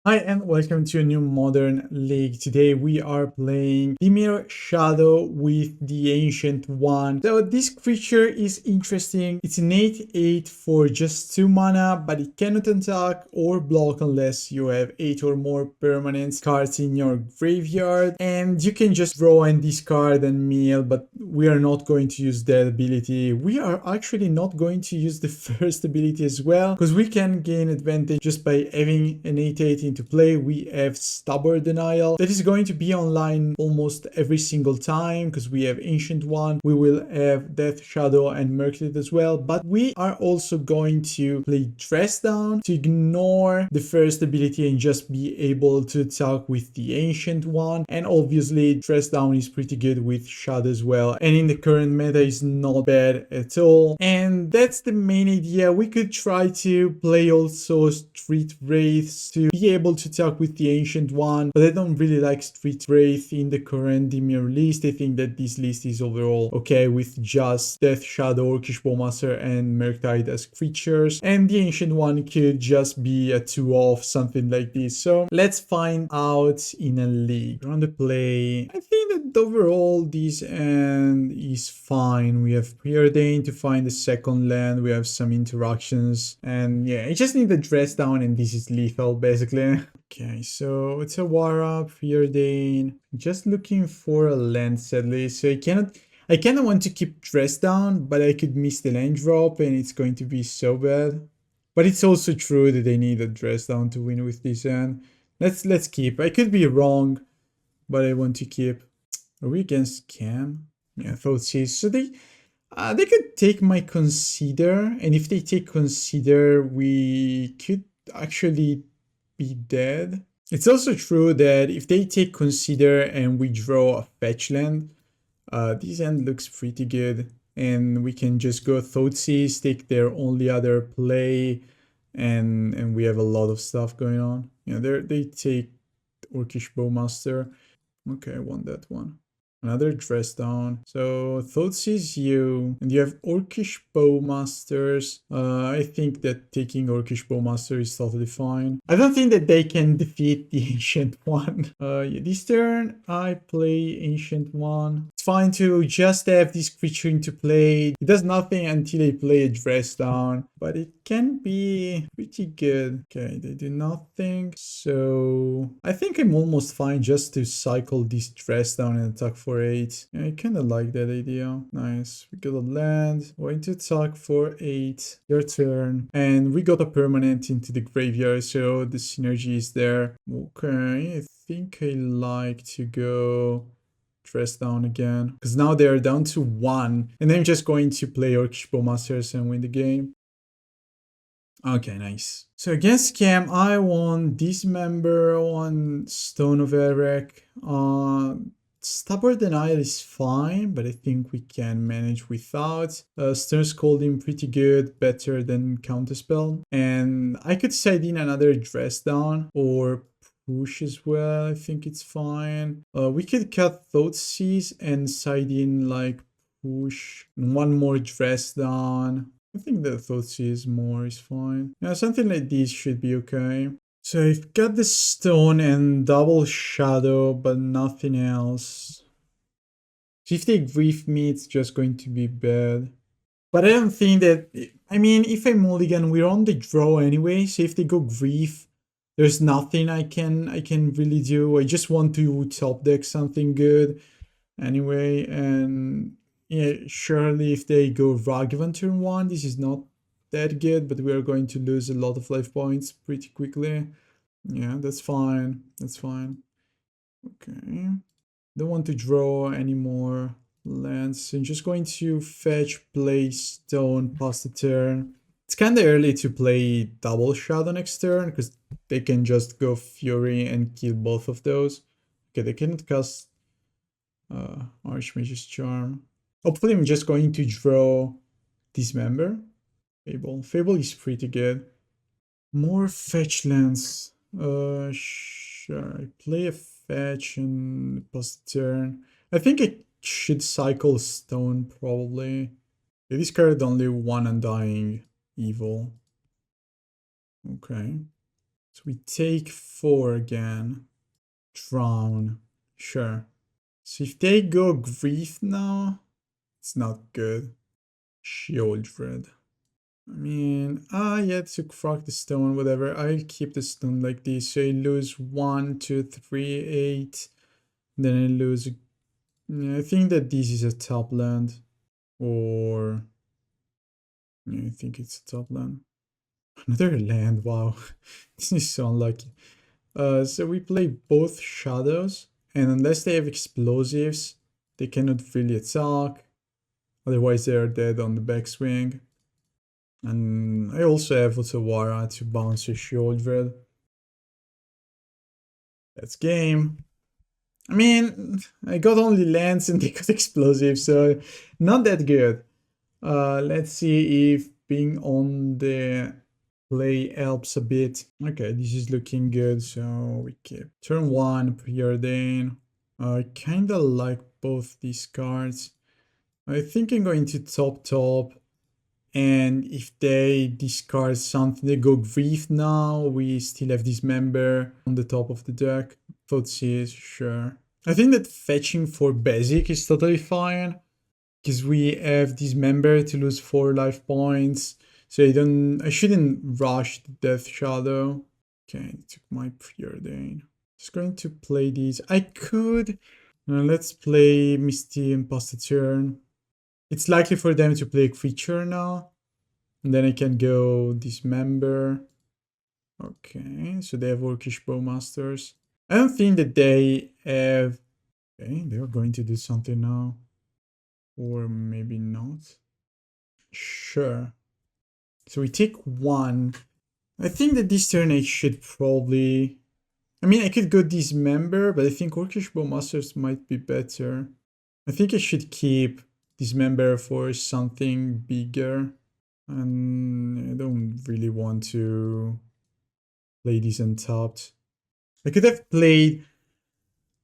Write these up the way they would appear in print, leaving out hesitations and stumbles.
Hi and welcome to a new Modern League. Today we are playing Dimir Shadow with the Ancient One. So this creature is interesting. It's an 8/8 for just 2 mana, but it cannot attack or block unless you have 8 or more permanent cards in your graveyard. And you can just draw and discard and mill, but we are not going to use that ability. We are actually not going to use the first ability as well, because we can gain advantage just by having an 8/8 into play. We have Stubborn Denial that is going to be online almost every single time because we have Ancient One. We will have Death Shadow and Murktide as well, but we are also going to play Dress Down to ignore the first ability and just be able to attack with the Ancient One. And obviously Dress Down is pretty good with Shadow as well, and in the current meta is not bad at all. And that's the main idea. We could try to play also Street Wraiths to be able to talk with the Ancient One, but I don't really like Street Wraith in the current Dimir list. I think that this list is overall okay with just Death Shadow, Orcish Bowmaster and Murktide as creatures, and the Ancient One could just be a 2-off, something like this. So let's find out in a league. On the play, I think that overall this end is fine. We have Preordain to find the second land, we have some interactions, and yeah, I just need the Dress Down and this is lethal basically. Okay, so Otawara, Preordain. Just looking for a land sadly, so I kinda want to keep Dress Down, but I could miss the land drop and it's going to be so bad. But it's also true that I need a Dress Down to win with this end. Let's keep. I could be wrong, but I want to keep. Are we against Scam? Yeah, Thoughtseize. So they could take my Consider, and if they take Consider, we could actually be dead. It's also true that if they take Consider and we draw a fetch land, this end looks pretty good. And we can just go Thoughtseize, take their only other play, and we have a lot of stuff going on. Yeah, they take Orcish Bowmaster. Okay, I want that one. Another Dress Down. So Thoughtseize you, and you have Orcish Bowmasters. I think that taking Orcish Bowmaster is totally fine. I don't think that they can defeat the Ancient One. Yeah, this turn I play Ancient One. It's fine to just have this creature into play. It does nothing until they play a Dress Down, but it can be pretty good. Okay, they do nothing. So I think I'm almost fine just to cycle this Dress Down and attack for 8. Yeah, I kind of like that idea. Nice. We got a land. Going to attack for 8. Your turn. And we got a permanent into the graveyard, so the synergy is there. Okay, I think I like to go Dress Down again, because now they are down to 1, and I'm just going to play Orcish Bowmasters and win the game. Okay, nice. So against Scam, I won Dismember on Stone of Erech. Stubborn Denial is fine, but I think we can manage without. Stern Scolding pretty good, better than Counterspell. And I could side in another Dress Down or push as well. I think it's fine. We could cut Thoughtseize and side in like push and one more Dress Down. I think the Thoughtseize more is fine. Yeah, something like this should be okay. So I've got the stone and double shadow, but nothing else. So if they grief me, it's just going to be bad. But I don't think that, I mean, if I mulligan, we're on the draw anyway, so if they go grief, there's nothing I can really do. I just want to top deck something good anyway, and yeah, surely if they go Ragavan on turn 1, this is not that good, but we are going to lose a lot of life points pretty quickly. Yeah, that's fine. That's fine. Okay. Don't want to draw any more lands. So I'm just going to fetch, play stone, pass the turn. It's kind of early to play double shadow next turn, because they can just go Fury and kill both of those. Okay, they cannot cast Archmage's Charm. Hopefully I'm just going to draw Dismember. Fable is pretty good. More fetch lands. Sure. I play a fetch and pass the turn. I think I should cycle stone probably. I discard only one Undying Evil. Okay. So we take 4 again. Drown. Sure. So if they go Grief now, it's not good. Shieldred. I mean, yeah, to crack the stone, whatever. I'll keep the stone like this. So I lose 1, 2, 3, 8. Then I lose. I think that this is a top land. Or. Yeah, I think it's a top land. Another land, wow. This is so unlucky. So we play both shadows. And unless they have explosives, they cannot really attack. Otherwise, they are dead on the backswing. And I also have Otawara to bounce a Shieldred. That's game. I mean, I got only lands and they got explosives, so not that good. Let's see if being on the play helps a bit. Okay, this is looking good, so we keep turn 1, Preordain. I kinda like both these cards. I think I'm going to top. And if they discard something, they go Grief now, we still have Dismember on the top of the deck. Thoughtseize, sure. I think that fetching for basic is totally fine. Because we have Dismember to lose 4 life points. So I shouldn't rush the Death Shadow. Okay, I took my Preordain. Just going to play these. I could. Let's play Misty and pass the turn. It's likely for them to play a creature now. And then I can go Dismember. Okay, so they have Orcish Bowmasters. I don't think that they have... Okay, they're going to do something now. Or maybe not. Sure. So we take 1. I think that this turn I should probably... I mean, I could go Dismember, but I think Orcish Bowmasters might be better. I think I should keep Dismember for something bigger. And I don't really want to play this untapped. I could have played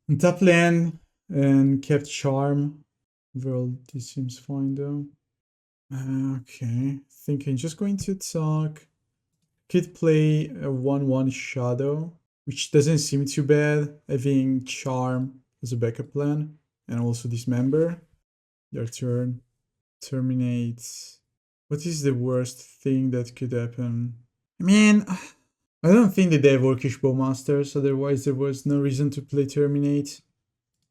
untapped land and kept Charm. Well, this seems fine though. Okay, I think I'm just going to talk. Could play a 1/1 Shadow, which doesn't seem too bad. Having Charm as a backup plan. And also Dismember. Their turn. Terminates. What is the worst thing that could happen? I mean, I don't think that they have Orcish Bowmasters, otherwise there was no reason to play Terminate.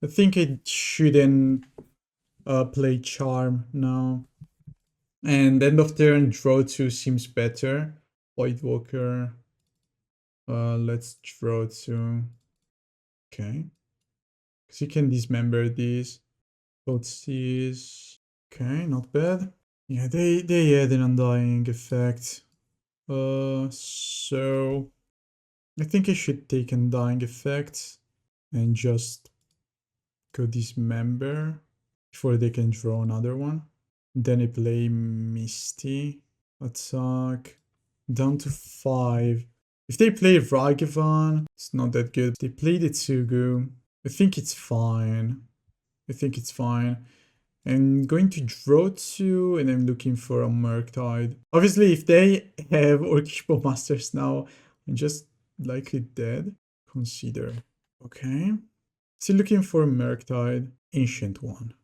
I think I shouldn't play Charm now. And end of turn, draw 2 seems better. Voidwalker. Let's draw 2. Okay. Because you can Dismember these. Thoughtseize. Okay, not bad. Yeah, they had an Undying effect. So I think I should take Undying effect and just go Dismember before they can draw another one. Then I play Misty. Attack. Down to 5. If they play Ragavan, it's not that good. If they play the Tsugu, I think it's fine. I'm going to draw 2 and I'm looking for a Murktide. Obviously, if they have Orcish Bowmasters now, I'm just likely dead. Consider. Okay. Still looking for a Murktide. Ancient one.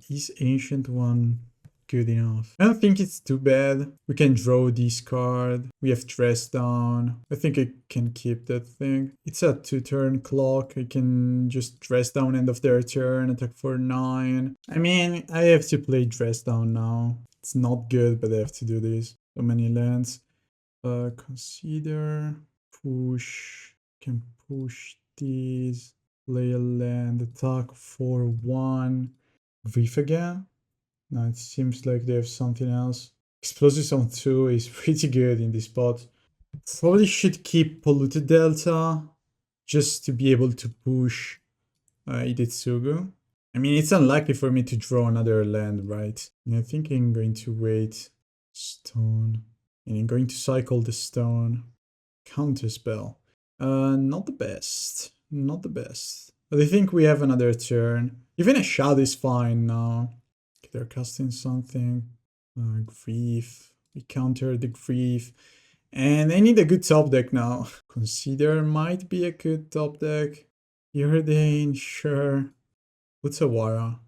Is Ancient one good enough? I don't think it's too bad. We can draw this card. We have Dress Down. I think I can keep that thing. It's a 2-turn clock. I can just Dress Down end of their turn, attack for 9. I mean, I have to play Dress Down now. It's not good, but I have to do this. So many lands. Consider. Push. Can push these. Play a land. Attack for 1. Grief again. No, it seems like they have something else. Explosives on 2 is pretty good in this spot. Probably should keep Polluted Delta just to be able to push Idetsugu. I mean, it's unlikely for me to draw another land, right? And I think I'm going to wait. Stone. And I'm going to cycle the stone. Counterspell. Not the best. Not the best. But I think we have another turn. Even a shadow is fine now. They're casting something. Grief. We counter the Grief. And I need a good top deck now. Consider might be a good top deck. Preordain, sure. Otawara.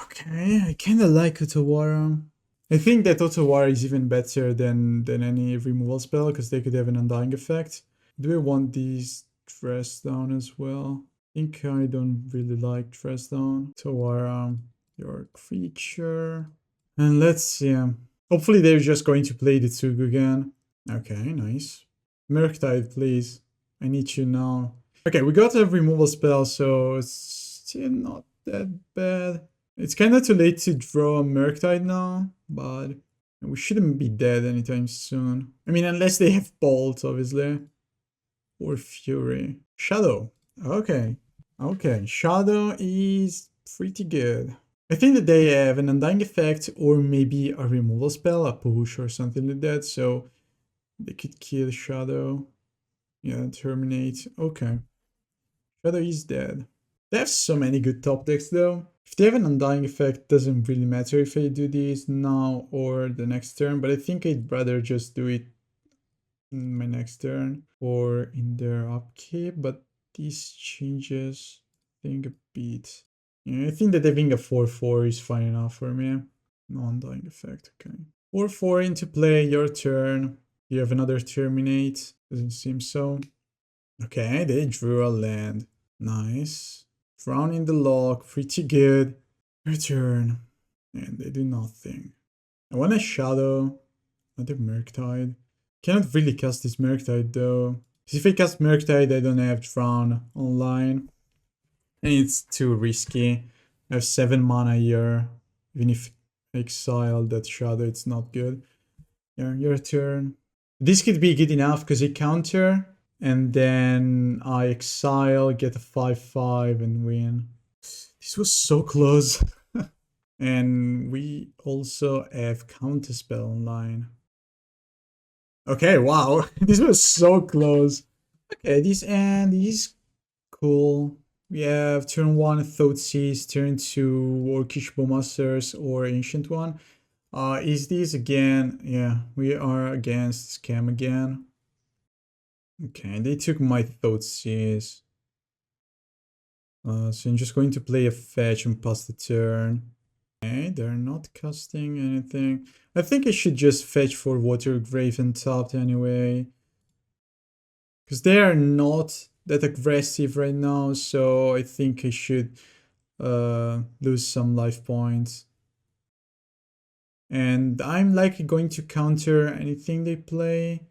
Okay, I kinda like Otawara. I think that Otawara is even better than any removal spell because they could have an undying effect. Do I want these dress down as well? I think I don't really like dress down. Otawara, your creature. And let's see. Hopefully they're just going to play the Tsugu again. Okay, nice. Murktide, please. I need you now. Okay, we got a removal spell, so it's still not that bad. It's kind of too late to draw a Murktide now, but we shouldn't be dead anytime soon. I mean, unless they have Bolt, obviously. Or Fury. Shadow. Okay. Okay, Shadow is pretty good. I think that they have an Undying effect or maybe a removal spell, a push or something like that, so they could kill Shadow. Yeah, terminate. Okay. Shadow is dead. They have so many good top decks though. If they have an Undying effect, doesn't really matter if I do this now or the next turn, but I think I'd rather just do it in my next turn or in their upkeep, but this changes thing a bit. Yeah, I think that having a 4/4 is fine enough for me. No Undying effect, okay. 4/4 into play, your turn. You have another terminate. Doesn't seem so. Okay, they drew a land. Nice. Drown in the Loch, pretty good. Return. And they do nothing. I want a Shadow. Another Murktide. Cannot really cast this Murktide though. Because if I cast Murktide, I don't have Drown online. And it's too risky. I have 7 mana here. Even if I exile that Shadow, it's not good. Yeah, your turn. This could be good enough because I counter. And then I exile, get a 5/5 and win. This was so close. And we also have Counterspell online. Okay, wow. This was so close. Okay, this end is cool. We have turn 1 Thoughtseize, turn 2 Orcish Bowmasters or Ancient One. Is this again? Yeah, we are against Scam again. Okay, they took my Thoughtseize. So I'm just going to play a fetch and pass the turn. Okay, they're not casting anything. I think I should just fetch for Watery Grave and tapped anyway. Because they are not that aggressive right now, so I think I should lose some life points. And I'm likely going to counter anything they play.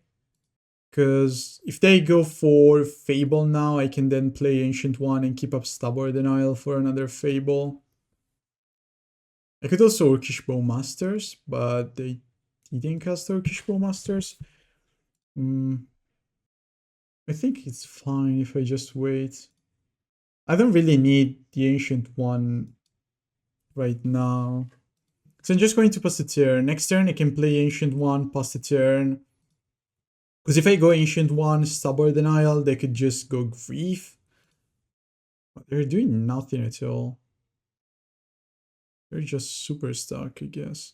Because if they go for Fable now, I can then play Ancient One and keep up Stubborn Denial for another Fable. I could also Orcish Bowmasters, but they didn't cast Orcish Bowmasters. I think it's fine if I just wait. I don't really need the Ancient One right now. So I'm just going to pass the turn. Next turn I can play Ancient One, pass the turn. Because if I go Ancient One, Stubborn Denial, they could just go Grief. But they're doing nothing at all. They're just super stuck, I guess.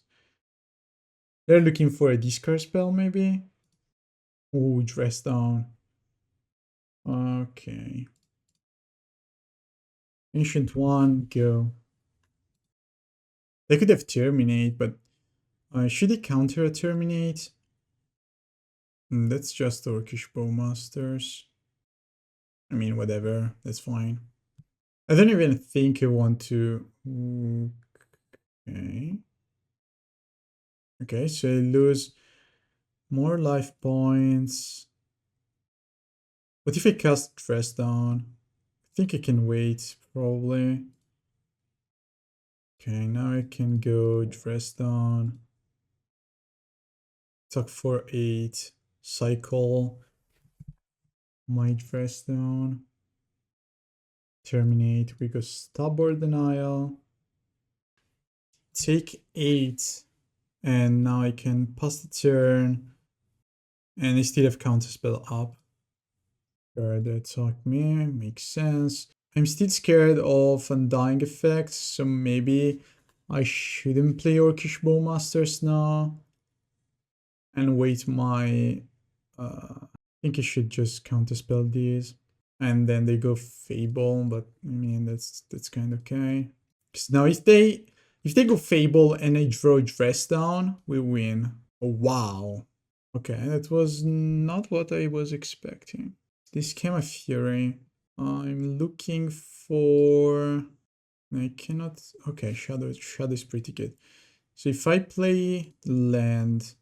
They're looking for a discard spell, maybe? Ooh, dress down. Okay. Ancient One, go. They could have Terminate, but should they counter a Terminate? That's just Orcish Bowmasters. I mean, whatever, that's fine. I don't even think I want to... Okay. Okay, so I lose more life points. What if I cast Dress Down? I think I can wait, probably. Okay, now I can go Dress Down. Tuck for 8. Cycle. My Dress Down. Terminate. We go Stubborn Denial. Take 8. And now I can pass the turn. And I still have Counterspell up. Sure, that attack me. Makes sense. I'm still scared of Undying effects, so maybe I shouldn't play Orcish Bowmasters now. And wait my I think I should just counterspell these. And then they go Fable, but I mean that's kind of okay. Because now if they go Fable and I draw Dress Down, we win. Oh, wow. Okay, that was not what I was expecting. This came a Fury. I'm looking for... I cannot... Okay, Shadow is pretty good. So if I play land,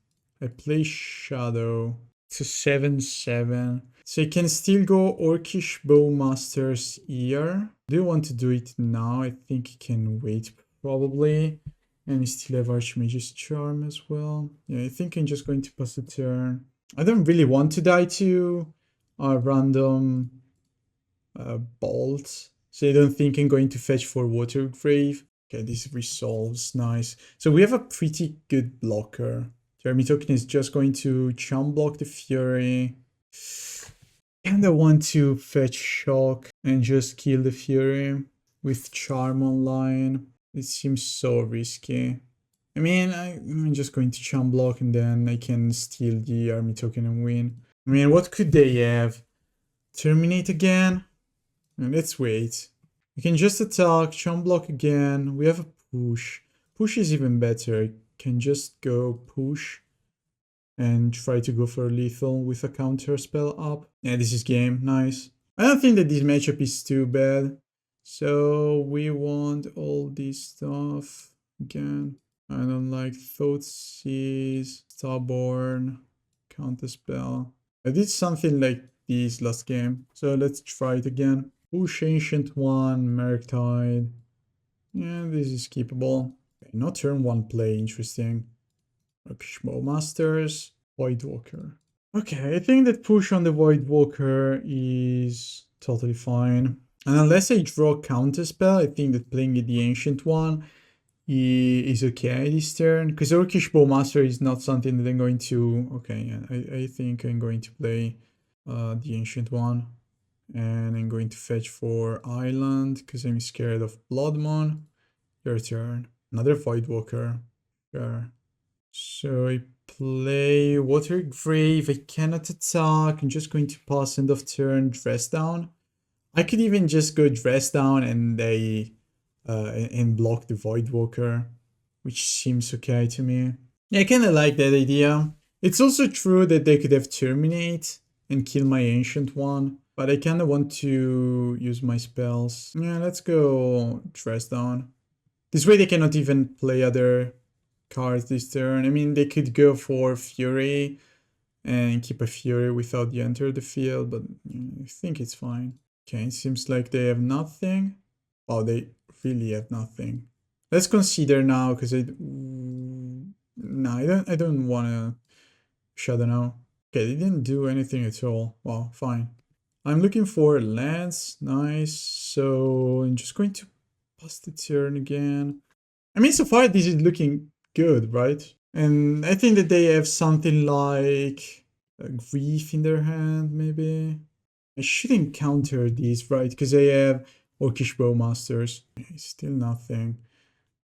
I play Shadow. It's a 7/7. So I can still go Orcish Bowmasters here. Do you want to do it now? I think I can wait probably. And we still have Archmage's Charm as well. Yeah, I think I'm just going to pass the turn. I don't really want to die to a random bolt. So I don't think I'm going to fetch for Watery Grave. Okay, this resolves, nice. So we have a pretty good blocker. Jeremy Token is just going to chum block the Fury. Kinda want to fetch Shock and just kill the Fury with Charm online. It seems so risky. I mean, I'm just going to chum block and then I can steal the army token and win. I mean, what could they have? Terminate again? Let's wait. We can just attack, chum block again. We have a push. Push is even better. I can just go push and try to go for lethal with a counter spell up. Yeah, this is game. Nice. I don't think that this matchup is too bad. So we want all this stuff again. I don't like Thoughtseize, Stubborn, Counterspell. I did something like this last game. So let's try it again. Push Ancient One, Murktide. Yeah, this is keepable. Okay, not turn one play, interesting. Orcish Bowmasters, Voidwalker. Okay, I think that push on the Voidwalker is totally fine. And unless I draw Counterspell, I think that playing the Ancient One is okay this turn. Because Orcish Bowmaster is not something that I'm going to... Okay, yeah, I think I'm going to play the Ancient One. And I'm going to fetch for Island because I'm scared of Blood Moon. Your turn. Another Voidwalker. Sure. So I play Watery Grave. I cannot attack. I'm just going to pass end of turn, Dress Down. I could even just go Dress Down and they and block the Voidwalker, which seems okay to me. Yeah, I kind of like that idea. It's also true that they could have Terminate and kill my Ancient One, but I kind of want to use my spells. Yeah, let's go Dress Down. This way they cannot even play other cards this turn. I mean, they could go for Fury and keep a Fury without the enter the field, but I think it's fine. Okay, it seems like they have nothing. Oh, they really have nothing. Let's consider now, because no, I don't want to Shadow now. Okay, they didn't do anything at all. Wow, fine. I'm looking for lands. Nice. So I'm just going to pass the turn again. I mean, so far this is looking good, right? And I think that they have something like a Grief in their hand, maybe. I shouldn't counter these, right? Because I have Orcish Bowmasters. Still nothing.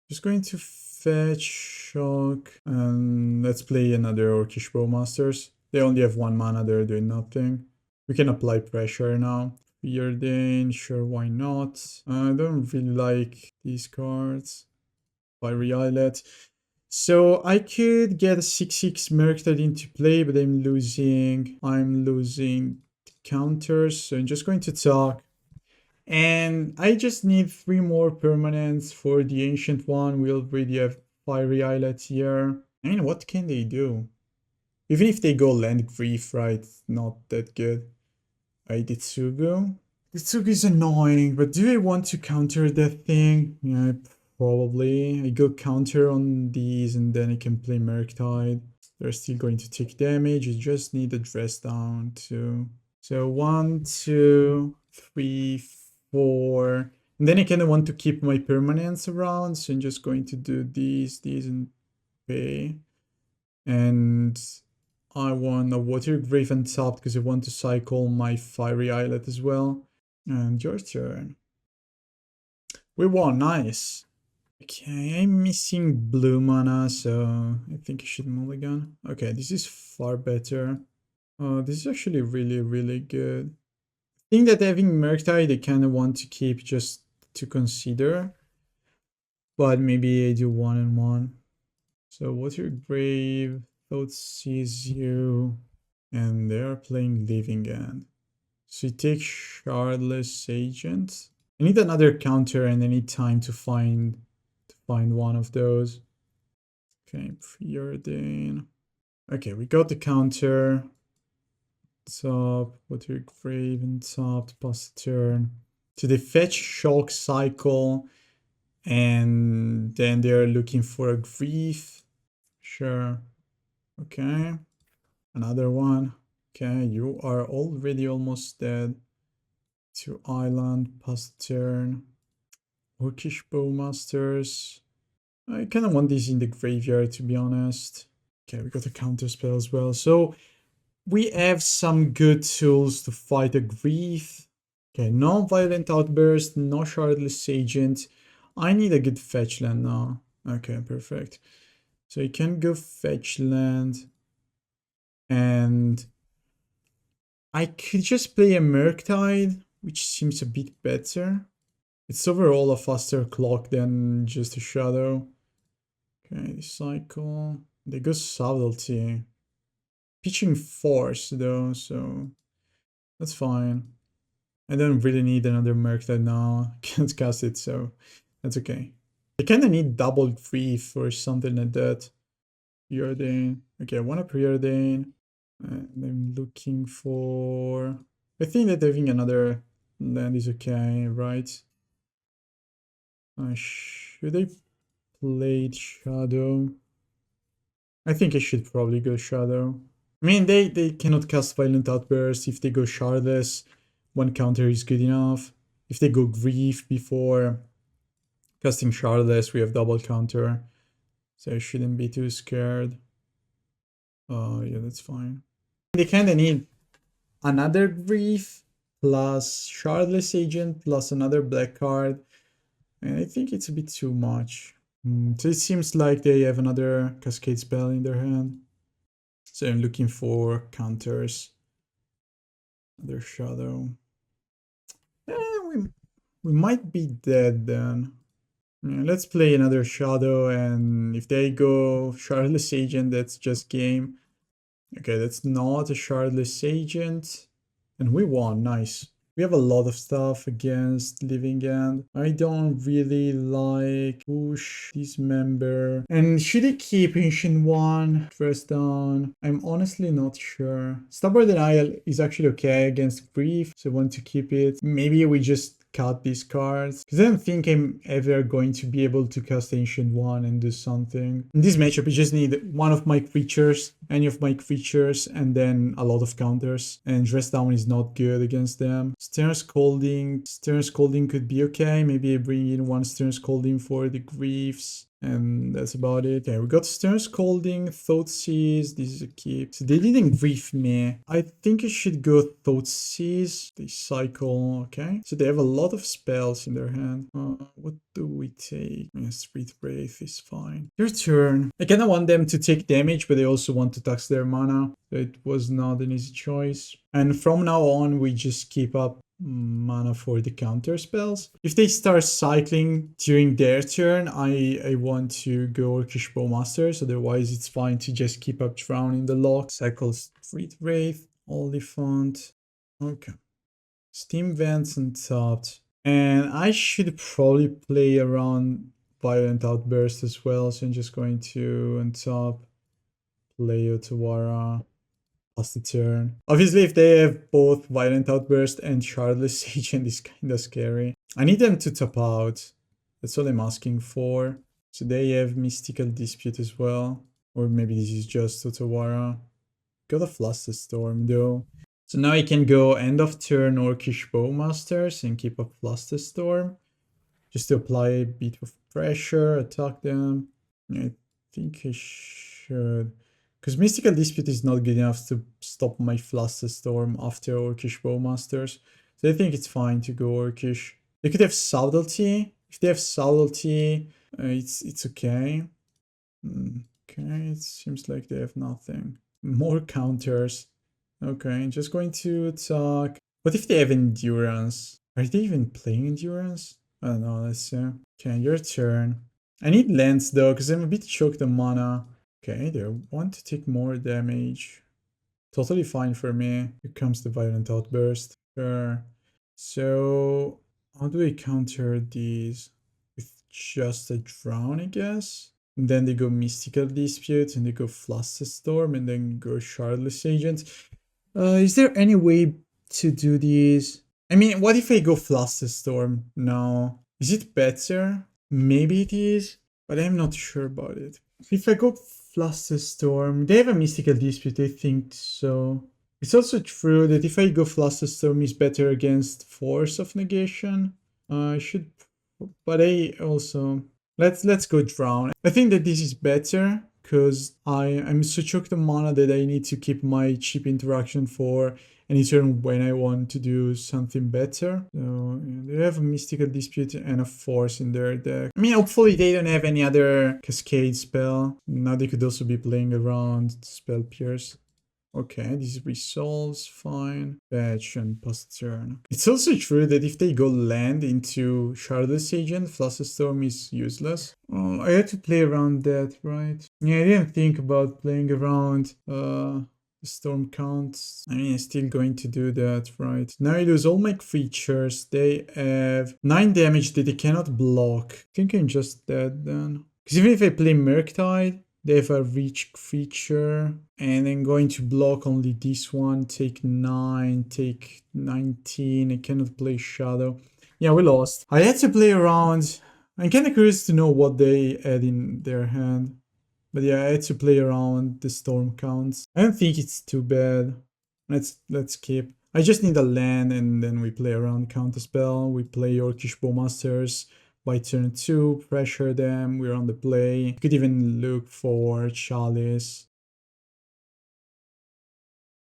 Just going to fetch Shock and let's play another Orcish Bowmasters. They only have 1 mana, they're doing nothing. We can apply pressure now. Preordain, sure, why not? I don't really like these cards. Fiery Islet. So I could get a 6/6 Murktide into play, but I'm losing the counters. So I'm just going to talk. And I just need 3 more permanents for the Ancient One. We already have Fiery Islet here. I mean, what can they do? Even if they go Land Grief, right? Not that good. Ditsugu. Ditsugu is annoying, but do I want to counter that thing? Yeah, probably. I go counter on these and then I can play Murktide. They're still going to take damage. I just need a Dress Down too. So 1, 2, 3, 4. And then I kind of want to keep my permanents around. So I'm just going to do these, and pay. And I want a Watery Grave on top because I want to cycle my Fiery Islet as well. And your turn. We won, nice. Okay, I'm missing blue mana, so I think I should mulligan. Okay, this is far better. This is actually really, really good. I think that having Murktide, they kind of want to keep just to consider. But maybe I do 1-1. So Watery Grave, Thoughtseize you. And they are playing Living End. So you take Shardless Agent. I need another counter and I need time to find one of those. Okay, Preordain. Okay, we got the counter. Top, Watery Grave and top to pass the turn. So they fetch Shock Cycle and then they're looking for a Grief. Sure. Okay. Another one. Okay, you are already almost dead. To Island, pass the turn. Orcish Bowmasters. I kind of want these in the graveyard, to be honest. Okay, we got a counterspell as well. So we have some good tools to fight a Grief. Okay, no Violent Outburst, no Shardless Agent. I need a good fetch land now. Okay, perfect. So you can go fetch land. And I could just play a Murktide, which seems a bit better. It's overall a faster clock than just a Shadow. Okay, cycle. They go Subtlety. Pitching Force though, so that's fine. I don't really need another Murktide now. Can't cast it, so that's okay. I kinda need double Grief or something like that. Preordain. Okay, I want a Preordain. And I'm looking for... I think that having another land is okay, right? Should I play Shadow? I think I should probably go Shadow. I mean, they cannot cast Violent Outburst. If they go Shardless, one counter is good enough. If they go Grief before casting Shardless, we have double counter. So I shouldn't be too scared. Yeah, that's fine. They kinda need another Grief plus Shardless Agent plus another black card. And I think it's a bit too much. So it seems like they have another Cascade spell in their hand. So I'm looking for counters. Another Shadow. We might be dead then. Yeah, let's play another Shadow, and if they go Shardless Agent, that's just game. Okay, that's not a Shardless Agent. And we won, nice. We have a lot of stuff against Living End. I don't really like push, Dismember. And should I keep Ancient One, Dress Down? I'm honestly not sure. Stubborn Denial is actually okay against Grief, so I want to keep it. Maybe we just cut these cards, because I don't think I'm ever going to be able to cast Ancient One and do something. In this matchup, I just need one of my creatures, any of my creatures, and then a lot of counters. And Dress Down is not good against them. Stern Scolding. Stern Scolding could be okay. Maybe I bring in one Stern Scolding for the Griefs. And that's about it. Okay, we got Stern Scolding, Thoughtseize. This is a keep. So they didn't grief me. I think I should go Thoughtseize. They cycle, okay. So they have a lot of spells in their hand. What do we take? Yeah, Street Wraith is fine. Your turn. I kinda want them to take damage, but I also want to tax their mana. So it was not an easy choice. And from now on, we just keep up mana for the counter spells. If they start cycling during their turn, I want to go Orcish Bowmasters, otherwise it's fine to just keep up Drown in the Loch. Cycles Street Wraith, Oliphant. Okay. Steam Vents and Tapped. And I should probably play around Violent Outburst as well, so I'm just going to untap, play Otawara. Pass the turn. Obviously, if they have both Violent Outburst and Shardless Agent, is kinda scary. I need them to tap out. That's all I'm asking for. So they have Mystical Dispute as well. Or maybe this is just Otawara. Got a Flusterstorm though. So now I can go end of turn Orcish Bowmasters and keep up Flusterstorm. Just to apply a bit of pressure, attack them. I think I should. Because Mystical Dispute is not good enough to stop my Flusterstorm after Orcish Bowmasters. So I think it's fine to go Orcish. They could have Subtlety. If they have Subtlety, it's okay. Okay, it seems like they have nothing. More counters. Okay, just going to attack. What if they have endurance? Are they even playing endurance? I don't know, let's see. Okay, your turn. I need lands though, because I'm a bit choked on mana. Okay, they want to take more damage. Totally fine for me. Here comes the Violent Outburst. Sure. So, how do I counter these? With just a Drown, I guess? And then they go Mystical Dispute, and they go Flusterstorm, and then go Shardless Agent. Is there any way to do these? I mean, what if I go Flusterstorm now? Is it better? Maybe it is, but I'm not sure about it. If I go Flusterstorm, they have a Mystical Dispute, I think so. It's also true that if I go Flusterstorm, is better against Force of Negation. I should, but I also let's go Drown. I think that this is better because I'm so choked on mana that I need to keep my cheap interaction for any turn when I want to do something better. So yeah, they have a Mystical Dispute and a Force in their deck. I mean, hopefully they don't have any other Cascade spell. Now they could also be playing around Spell Pierce. Okay, this resolves, fine. Fetch and post turn. It's also true that if they go land into Shardless Agent, Flusterstorm is useless. Oh, I had to play around that, right? Yeah, I didn't think about playing around the storm counts. I mean, I'm still going to do that, right? Now I lose all my creatures. They have 9 damage that they cannot block. I think I'm just dead then. Because even if I play Murktide, they have a reach creature, and I'm going to block only this one, take 9, take 19, I cannot play Shadow. Yeah, we lost. I had to play around. I'm kind of curious to know what they had in their hand. But yeah, I had to play around the storm counts. I don't think it's too bad. Let's keep. I just need a land, and then we play around Counterspell. We play Orcish Bowmasters. By turn 2, pressure them, we're on the play. You could even look for Chalice.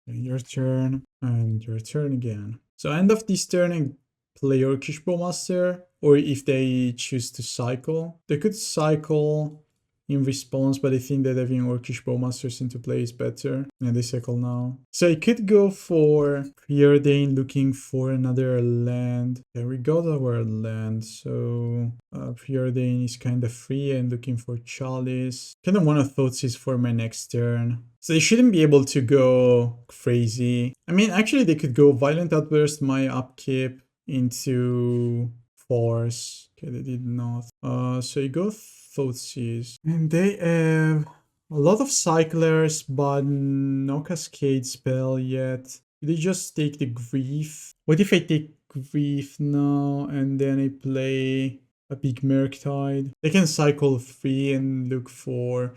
And your turn, and your turn again. So end of this turn and play Orcish Bowmaster, or if they choose to cycle. They could cycle in response, but I think that having Orcish Bowmasters into play is better. And they cycle now. So I could go for Preordain, looking for another land. Yeah, we got our land, so Preordain is kind of free and looking for Chalice. Kind of want to Thoughtseize for my next turn. So they shouldn't be able to go crazy. I mean, actually they could go Violent Outburst my upkeep into Force. Okay, they did not. So you go Thoughtseize. And they have a lot of cyclers, but no cascade spell yet. They just take the Grief. What if I take Grief now and then I play a big Murktide? They can cycle 3 and look for...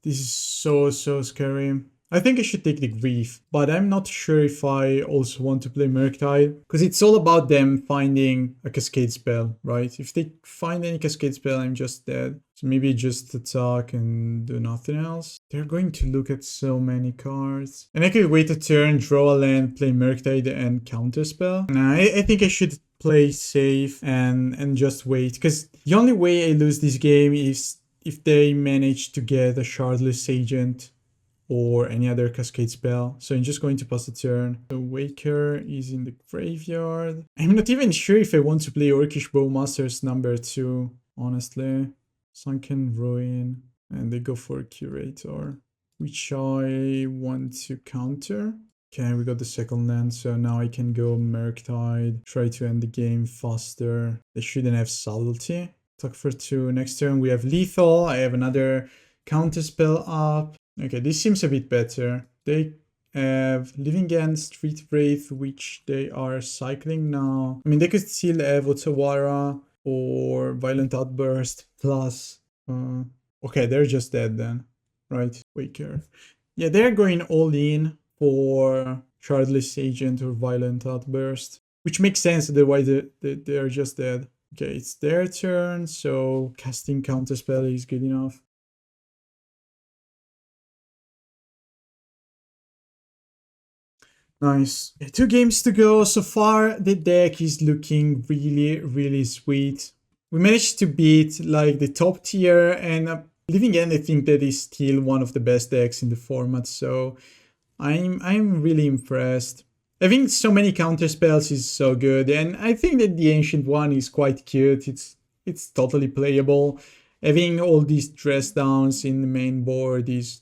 This is so scary. I think I should take the Grief, but I'm not sure if I also want to play Murktide, because it's all about them finding a cascade spell, right? If they find any cascade spell, I'm just dead. So maybe just attack and do nothing else. They're going to look at so many cards. And I could wait a turn, draw a land, play Murktide and Counterspell. Nah, I think I should play safe and just wait, because the only way I lose this game is if they manage to get a Shardless Agent or any other cascade spell. So I'm just going to pass the turn. The Waker is in the graveyard. I'm not even sure if I want to play Orcish Bowmasters number 2, honestly. Sunken Ruin, and they go for Curator, which I want to counter. Okay, we got the second land, so now I can go Murktide, try to end the game faster. They shouldn't have Subtlety. Attack for 2. Next turn we have Lethal. I have another Counterspell up. Okay, this seems a bit better. They have Living End, Street Wraith, which they are cycling now. I mean, they could still have Otawara or Violent Outburst plus... okay, they're just dead then. Right, Waker. Yeah, they're going all in for Shardless Agent or Violent Outburst, which makes sense otherwise they're just dead. Okay, it's their turn, so casting Counterspell is good enough. Nice. 2 games to go. So far, the deck is looking really sweet. We managed to beat like the top tier, and Living End, I think that is still one of the best decks in the format. So I'm really impressed. Having so many counter spells is so good, and I think that the ancient one is quite cute. It's totally playable. Having all these dress downs in the main board is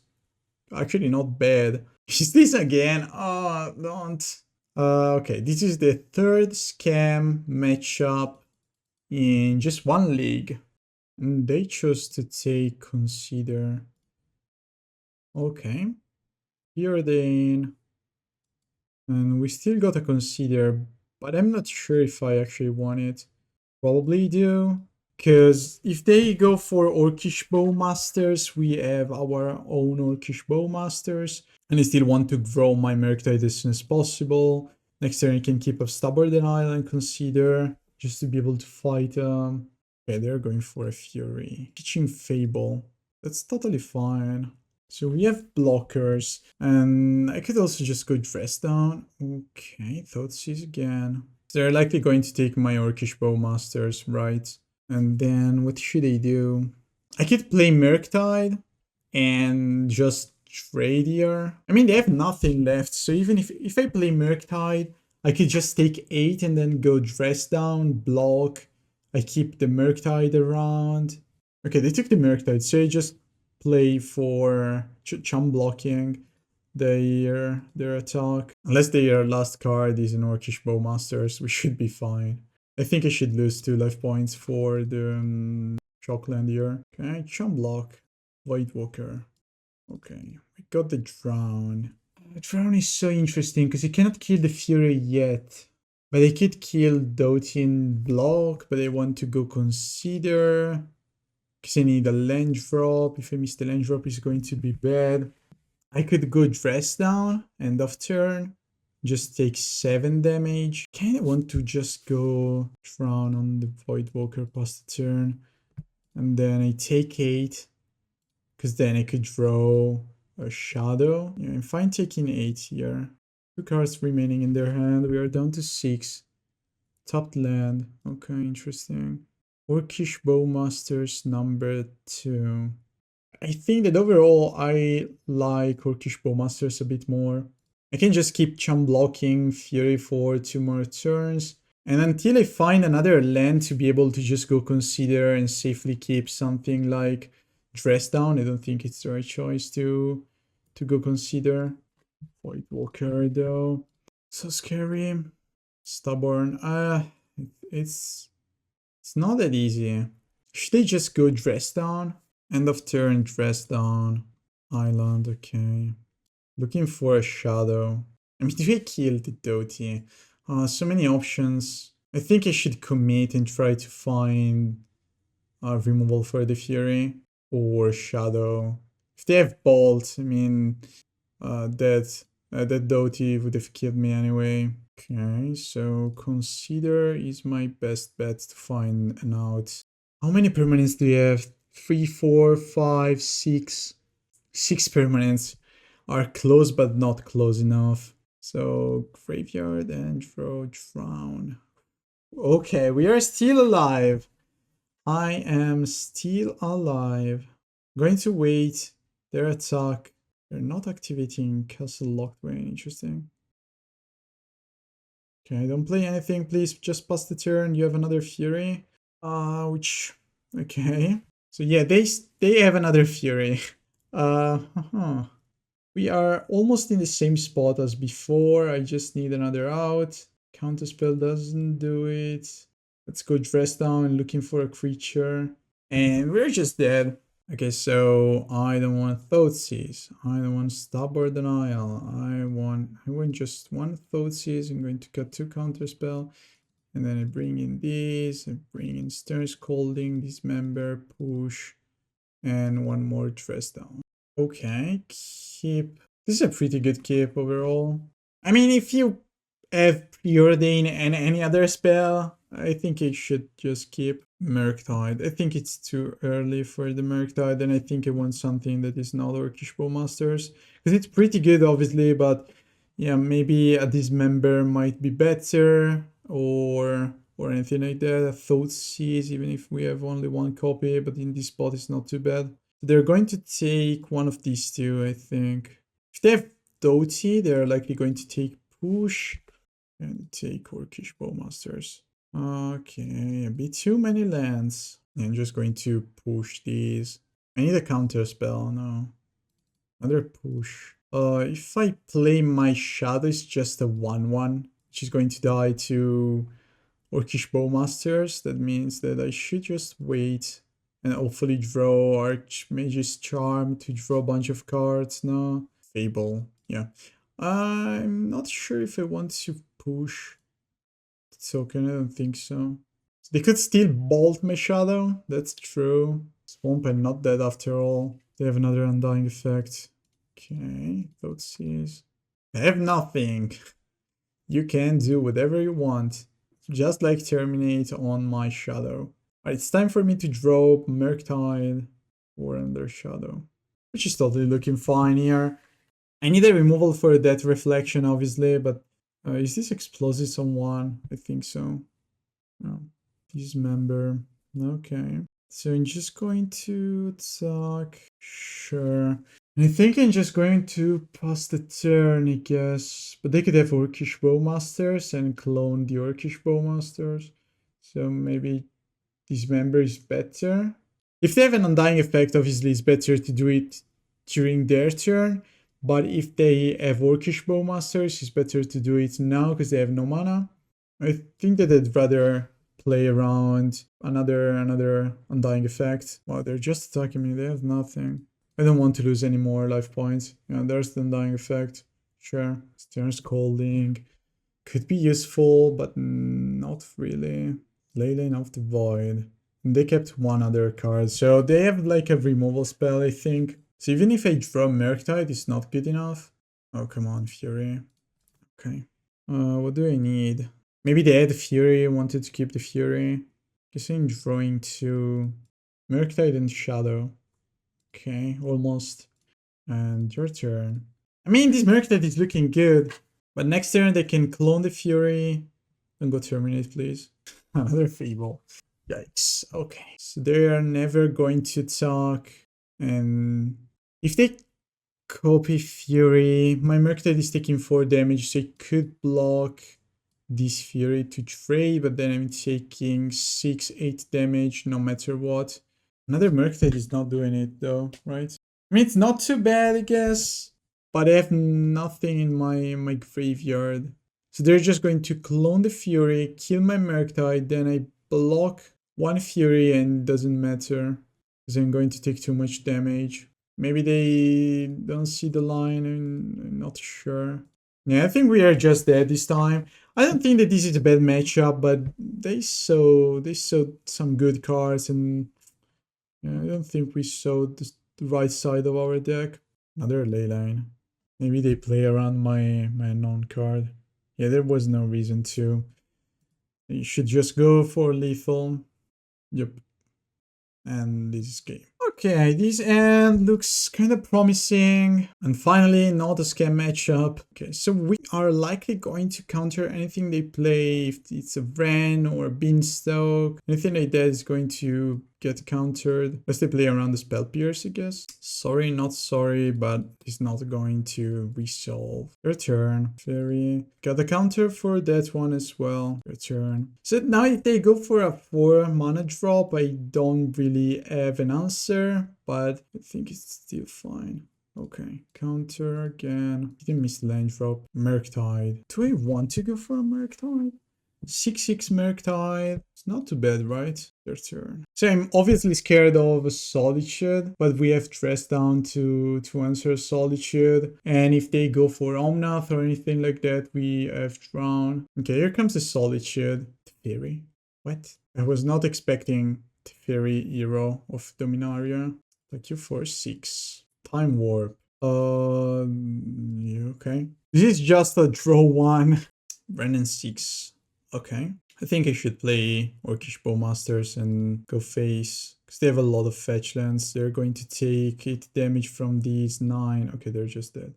actually not bad. Is this again? Oh, don't. Okay, this is the third scam matchup in just one league. And they chose to take Consider. Okay. Preordain. And we still got a Consider, but I'm not sure if I actually want it. Probably do. Because if they go for Orcish Bowmasters, we have our own Orcish Bowmasters. And I still want to grow my Murktide as soon as possible. Next turn I can keep a Stubborn Denial and Consider, just to be able to fight. Okay, they're going for a Fury. Teaching Fable. That's totally fine. So we have blockers, and I could also just go dress down. Okay, Thoughtseize again. They're likely going to take my Orcish Bowmasters, right? And then what should I do? I could play Murktide and just trade here. I mean, they have nothing left, so even if I play Murktide, I could just take 8 and then go dress down, block. I keep the Murktide around. Okay, they took the Murktide, so I just play for chum blocking their attack. Unless their last card is an Orcish Bowmasters, we should be fine. I think I should lose 2 life points for the Shockland here. Okay, chum block, Void Walker. Okay, we got the Drown. The Drown is so interesting because you cannot kill the Fury yet. But I could kill Dotin block, but I want to go Consider. Because I need a land drop. If I miss the land drop, it's going to be bad. I could go dress down, end of turn. Just take 7 damage. Kinda want to just go Drown on the Void Walker past the turn. And then I take 8. Because then I could draw a Shadow. Yeah, I'm fine taking 8 here. 2 cards remaining in their hand. We are down to 6. Top land. Okay, interesting. Orcish Bowmasters number 2. I think that overall I like Orcish Bowmasters a bit more. I can just keep chum blocking Fury for 2 more turns. And until I find another land to be able to just go Consider and safely keep something like Dress Down, I don't think it's the right choice to go Consider. Void Walker though. So scary. Stubborn. It's not that easy. Should I just go Dress Down? End of turn, Dress Down. Island, okay. Looking for a Shadow. I mean, do I kill the Doty? So many options. I think I should commit and try to find a removal for the Fury. Or Shadow. If they have Bolt, I mean, that Doty would have killed me anyway. Okay, so Consider is my best bet to find an out. How many permanents do you have? 3, 4, 5, 6. 6 permanents are close but not close enough. So Graveyard and draw Drown. Okay, we are still alive. I am still alive. I'm going to wait their attack. They're not activating Castle Lochwain. Interesting. Okay, don't play anything, please. Just pass the turn. You have another Fury. Okay. So yeah, they have another Fury. We are almost in the same spot as before. I just need another out. Counterspell doesn't do it. Let's go dress down looking for a creature. And we're just dead. Okay, so I don't want Thoughtseize. I don't want Stubborn Denial. I want just one Thoughtseize. I'm going to cut 2 Counterspell. And then I bring in these. I bring in Stern Scolding, Dismember, push, and one more dress down. Okay, keep. This is a pretty good keep overall. I mean, if you have Preordain and any other spell, I think it should just keep Murktide. I think it's too early for the Murktide, and I think I want something that is not Orcish Bowmasters. Because it's pretty good, obviously, but yeah, maybe a Dismember might be better, or anything like that. A Thoughtseize, even if we have only 1 copy, but in this spot it's not too bad. They're going to take one of these two, I think. If they have Thoughtseize, they're likely going to take push and take Orcish Bowmasters. Okay, a bit too many lands. I'm just going to push these. I need a counterspell, no. Another push. If I play my shadow, it's just a 1/1. She's going to die to Orcish Bowmasters. That means that I should just wait and hopefully draw Archmage's Charm to draw a bunch of cards. No. Fable, yeah. I'm not sure if I want to push the token, I don't think so. They could still bolt my shadow, that's true. Swamp and not dead after all. They have another Undying Effect. Okay, Thoughtseize. I have nothing. You can do whatever you want. Just like Terminate on my shadow. Alright, it's time for me to drop Murktide or Under Shadow. Which is totally looking fine here. I need a removal for that reflection, obviously, but is this Explosives on 1? I think so. No. Dismember. Okay. So I'm just going to attack. Sure. I think I'm just going to pass the turn, I guess. But they could have Orcish Bowmasters and clone the Orcish Bowmasters. So maybe Dismember is better. If they have an Undying Effect, obviously it's better to do it during their turn. But if they have Orcish Bowmasters, it's better to do it now because they have no mana. I think that I'd rather play around another Undying Effect. Wow, they're just attacking me. They have nothing. I don't want to lose any more life points. Yeah, there's the Undying Effect. Sure. Stern Scolding. Could be useful, but not really. Leyline of the Void. And they kept one other card. So they have like a removal spell, I think. So even if I draw Murktide, it's not good enough. Oh, come on, Fury. Okay. What do I need? Maybe they had Fury, wanted to keep the Fury. Guess I'm drawing to Murktide and Shadow. Okay, almost. And your turn. I mean, this Murktide is looking good. But next turn they can clone the Fury. Don't go Terminate, please. Another Fable. Yikes. Okay. So they are never going to attack. And if they copy Fury, my Murktide is taking 4 damage, so it could block this Fury to trade, but then I'm taking 6-8 damage no matter what. Another Murktide is not doing it though, right? I mean, it's not too bad, I guess, but I have nothing in my graveyard. So they're just going to clone the Fury, kill my Murktide, then I block 1 Fury and it doesn't matter because I'm going to take too much damage. Maybe they don't see the line, I'm not sure. Yeah, I think we are just dead this time. I don't think that this is a bad matchup, but they saw some good cards, and yeah, I don't think we saw the right side of our deck. Another Leyline. Maybe they play around my unknown card. Yeah, there was no reason to. You should just go for lethal. Yep. And this is game. Okay, this end looks kind of promising. And finally, not a scam matchup. Okay, so we are likely going to counter anything they play. If it's a Wren or a Beanstalk, anything like that is going to get countered. Unless they play around the Spell Pierce, I guess. Sorry, not sorry, but it's not going to resolve. Your turn. Fairy. Got a counter for that one as well. Your turn. So now if they go for a 4 mana drop, I don't really have an answer, but I think it's still fine. Okay, counter again. Didn't miss the land drop. Murktide. Do I want to go for a Murktide? 6/6 Murktide. It's not too bad, right? Their turn. So I'm obviously scared of a Solitude, but we have Dress Down to answer Solitude. And if they go for Omnath or anything like that, we have Drown. Okay, here comes the Solitude. Fairy. What? I was not expecting Fairy hero of Dominaria. Like you for 6. Time Warp. Yeah, okay. This is just a draw 1. Brennan 6. Okay. I think I should play Orcish Bowmasters and go face. Because they have a lot of fetch lands. They're going to take 8 damage from these 9. Okay, they're just dead.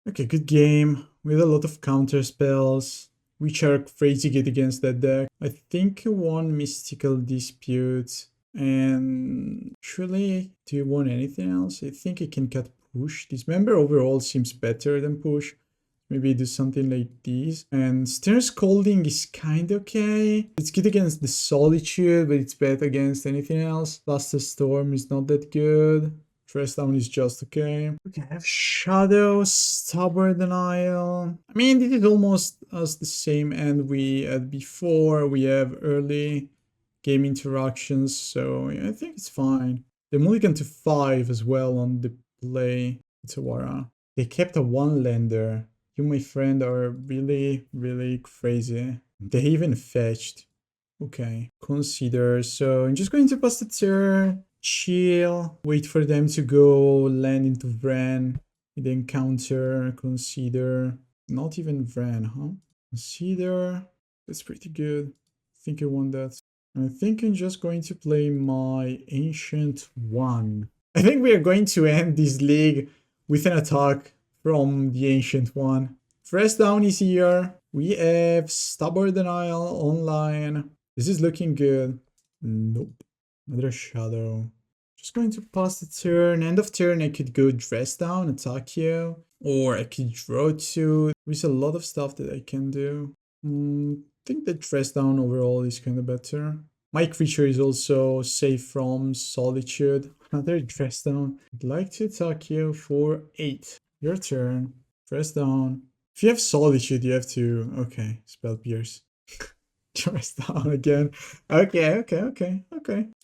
Okay, good game. We had a lot of counter spells, which are crazy good against that deck. I think I won Mystical Dispute. And actually, do you want anything else? I think I can cut push. Dismember overall seems better than push. Maybe do something like this. And Stern Scolding is kind of okay. It's good against the Solitude, but it's bad against anything else. Flusterstorm is not that good. Dress Down is just okay. Okay, I have Shadow, Stubborn Denial. I mean, this is almost as the same end we had before. We have early game interactions, so yeah, I think it's fine. They mulligan to 5 as well on the play. Otawara. They kept a 1-lander. You, my friend, are really, really crazy. They even fetched. Okay, consider. So I'm just going to pass the turn, chill, wait for them to go land into Vran, then counter, consider. Not even Vran, huh? Consider. That's pretty good. I think I want that. I think I'm just going to play my Ancient One. I think we are going to end this league with an attack from the Ancient One. Dress Down is here. We have Stubborn Denial online. This is looking good. Nope. Another Shadow. Just going to pass the turn. End of turn, I could go Dress Down, attack you. Or I could draw 2. There's a lot of stuff that I can do. I think that Dress Down overall is kind of better. My creature is also safe from Solitude. Another Dress Down. I'd like to attack you for 8. Your turn. Dress Down. If you have Solitude, you have to... Okay, Spell Pierce. Dress Down again. Okay.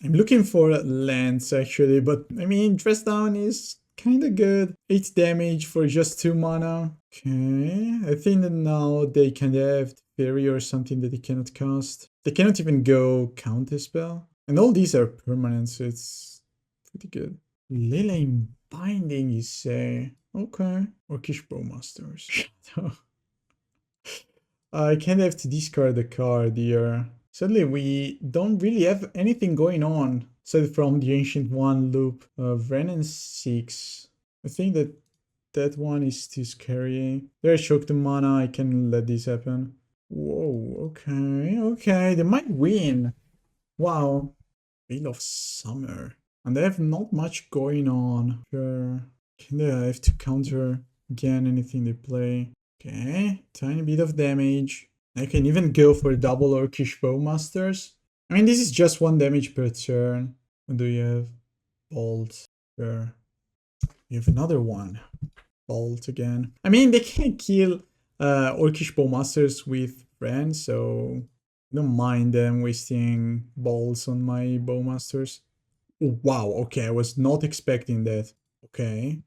I'm looking for lands, actually, but I mean, Dress Down is kind of good. 8 damage for just 2 mana. Okay, I think that now they can have Fairy or something that they cannot cast. They cannot even go Counterspell. And all these are permanent, so it's pretty good. Leyline Binding, you say? Okay. Orcish Bowmasters. I kind of have to discard the card here. Sadly, we don't really have anything going on aside from the Ancient One loop. Vran and 6. I think that that one is too scary. There, I choked the mana. I can let this happen. Whoa, okay. They might win. Wow. Veil of Summer. And they have not much going on. Sure. I have to counter again anything they play. Okay, tiny bit of damage. I can even go for double Orcish Bowmasters. I mean, this is just 1 damage per turn. What do you have? Bolt. Sure. You have another one. Bolt again. I mean, they can kill Orcish Bowmasters with friends, so I don't mind them wasting bolts on my Bowmasters. Oh, wow, okay, I was not expecting that. Okay.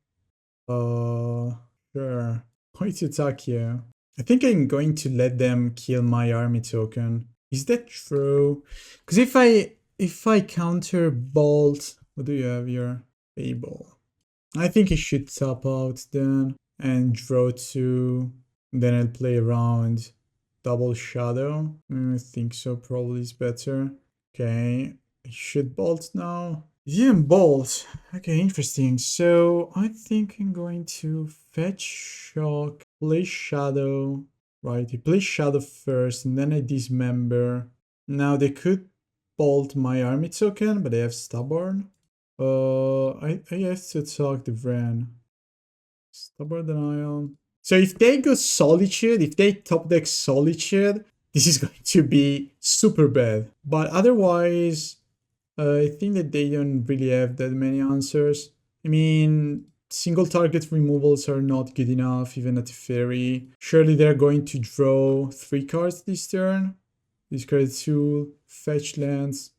Sure. Going to attack you. I think I'm going to let them kill my army token. Is that true? Because if I counter Bolt, what do you have here? Fable. I think I should top out then and draw 2. Then I'll play around double Shadow. I think so, probably is better. Okay, I should Bolt now. Yeah, Bolt. Okay, interesting. So I think I'm going to fetch Shock, play Shadow. Right, I play Shadow first and then I Dismember. Now they could Bolt my army token, but I have Stubborn. I have to attack the Vran. Stubborn Denial. So if they go Solitude, if they top deck Solitude, this is going to be super bad. But otherwise, I think that they don't really have that many answers. I mean, single target removals are not good enough, even at Fairy. Surely they're going to draw 3 cards this turn. Discard 2, fetch lands.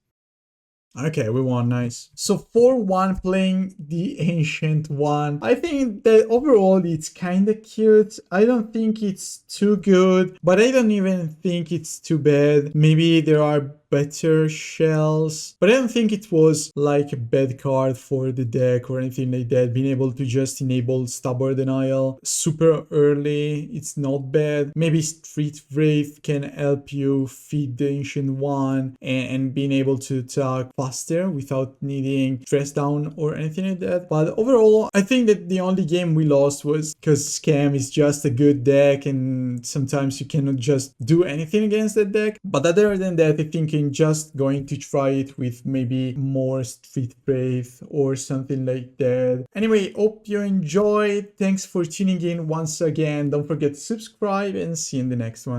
Okay, we won, nice. So 4-1 playing the Ancient One. I think that overall it's kind of cute. I don't think it's too good, but I don't even think it's too bad. Maybe there are better shells, but I don't think it was like a bad card for the deck or anything like that. Being able to just enable Stubborn Denial super early, it's not bad. Maybe Street Wraith can help you feed the Ancient One and being able to attack faster without needing Dress Down or anything like that. But overall, I think that the only game we lost was because Scam is just a good deck and sometimes you cannot just do anything against that deck. But other than that, I think thinking just going to try it with maybe more Street Brave or something like that. Anyway, hope you enjoyed. Thanks for tuning in once again. Don't forget to subscribe and see you in the next one.